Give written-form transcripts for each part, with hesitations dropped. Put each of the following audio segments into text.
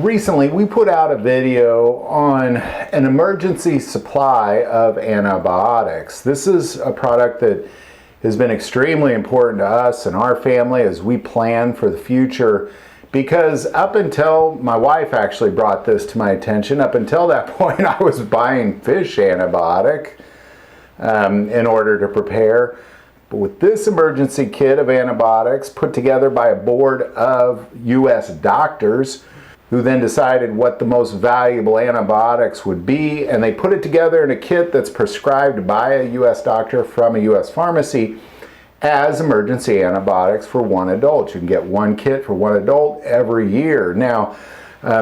Recently, we put out a video on an emergency supply of antibiotics. This is a product that has been extremely important to us and our family as we plan for the future, because up until my wife actually brought this to my attention, up until that point I was buying fish antibiotic in order to prepare. But with this emergency kit of antibiotics put together by a board of U.S. doctors, who then decided what the most valuable antibiotics would be, and they put it together in a kit that's prescribed by a U.S. doctor from a U.S. pharmacy as emergency antibiotics for one adult. You can get one kit for one adult every year. Now,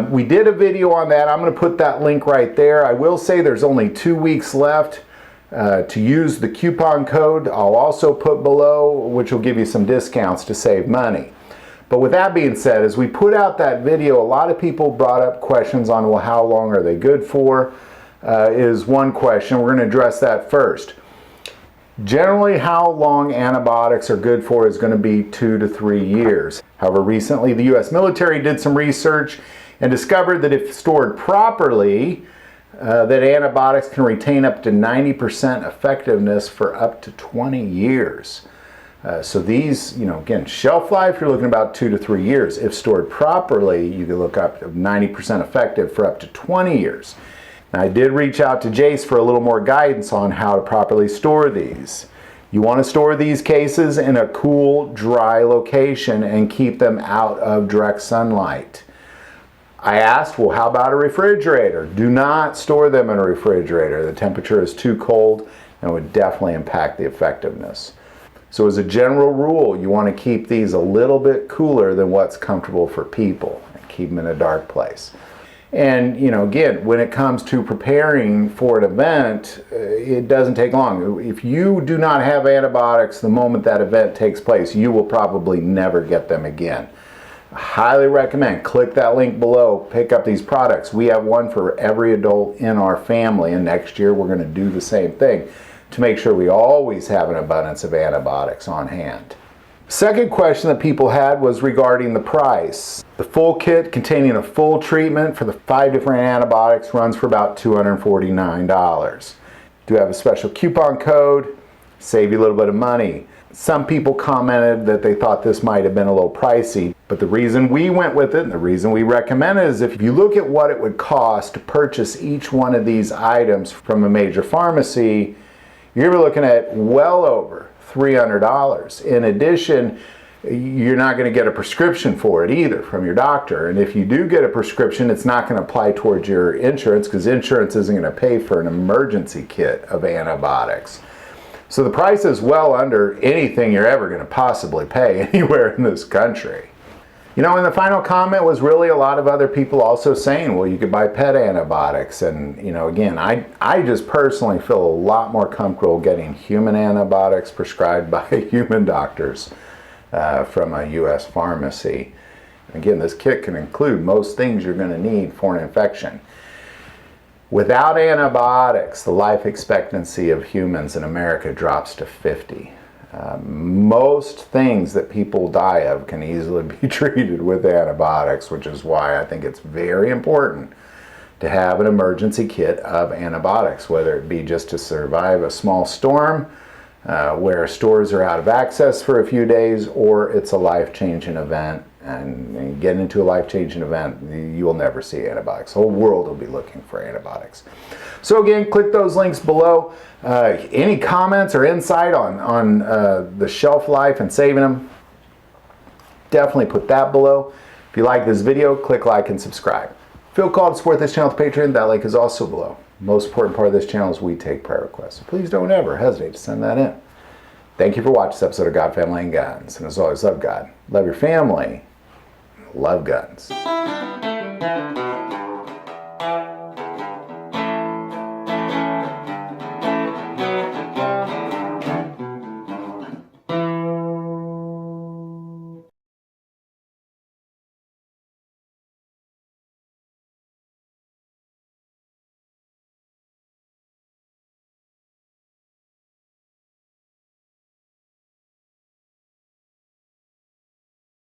we did a video on that. I'm going to put that link right there. I will say there's only 2 weeks left to use the coupon code. I'll also put below, which will give you some discounts to save money. But with that being said, as we put out that video, a lot of people brought up questions on, well, how long are they good for, is one question. We're going to address that first. Generally, how long antibiotics are good for is going to be 2 to 3 years. However, recently the U.S. military did some research and discovered that if stored properly, that antibiotics can retain up to 90% effectiveness for up to 20 years. So these, again, shelf life, you're looking about 2 to 3 years. If stored properly, you can look up to 90% effective for up to 20 years. Now, I did reach out to Jace for a little more guidance on how to properly store these. You want to store these cases in a cool, dry location and keep them out of direct sunlight. I asked, well, how about a refrigerator? Do not store them in a refrigerator. The temperature is too cold and would definitely impact the effectiveness. So as a general rule, you want to keep these a little bit cooler than what's comfortable for people and keep them in a dark place. And, again, when it comes to preparing for an event, it doesn't take long. If you do not have antibiotics the moment that event takes place, you will probably never get them again. I highly recommend, click that link below, pick up these products. We have one for every adult in our family, and next year we're going to do the same thing to make sure we always have an abundance of antibiotics on hand. Second question that people had was regarding the price. The full kit containing a full treatment for the 5 different antibiotics runs for about $249. Do have a special coupon code, save you a little bit of money. Some people commented that they thought this might have been a little pricey, but the reason we went with it and the reason we recommend it is if you look at what it would cost to purchase each one of these items from a major pharmacy, you're looking at well over $300. In addition, you're not going to get a prescription for it either from your doctor. And if you do get a prescription, it's not going to apply towards your insurance because insurance isn't going to pay for an emergency kit of antibiotics. So the price is well under anything you're ever going to possibly pay anywhere in this country. And the final comment was really a lot of other people also saying, well, you could buy pet antibiotics. And, again, I just personally feel a lot more comfortable getting human antibiotics prescribed by human doctors from a U.S. pharmacy. Again, this kit can include most things you're going to need for an infection. Without antibiotics, the life expectancy of humans in America drops to 50. Most things that people die of can easily be treated with antibiotics, which is why I think it's very important to have an emergency kit of antibiotics, whether it be just to survive a small storm, where stores are out of access for a few days, or it's a life-changing event. And get into a life-changing event, you will never see antibiotics. The whole world will be looking for antibiotics. So again, click those links below. Any comments or insight on the shelf life and saving them, definitely put that below. If you like this video, click like and subscribe. Feel called to support this channel with Patreon. That link is also below. Most important part of this channel is we take prayer requests. So please don't ever hesitate to send that in. Thank you for watching this episode of God, Family, and Guns. And as always, love God, love your family, love guns.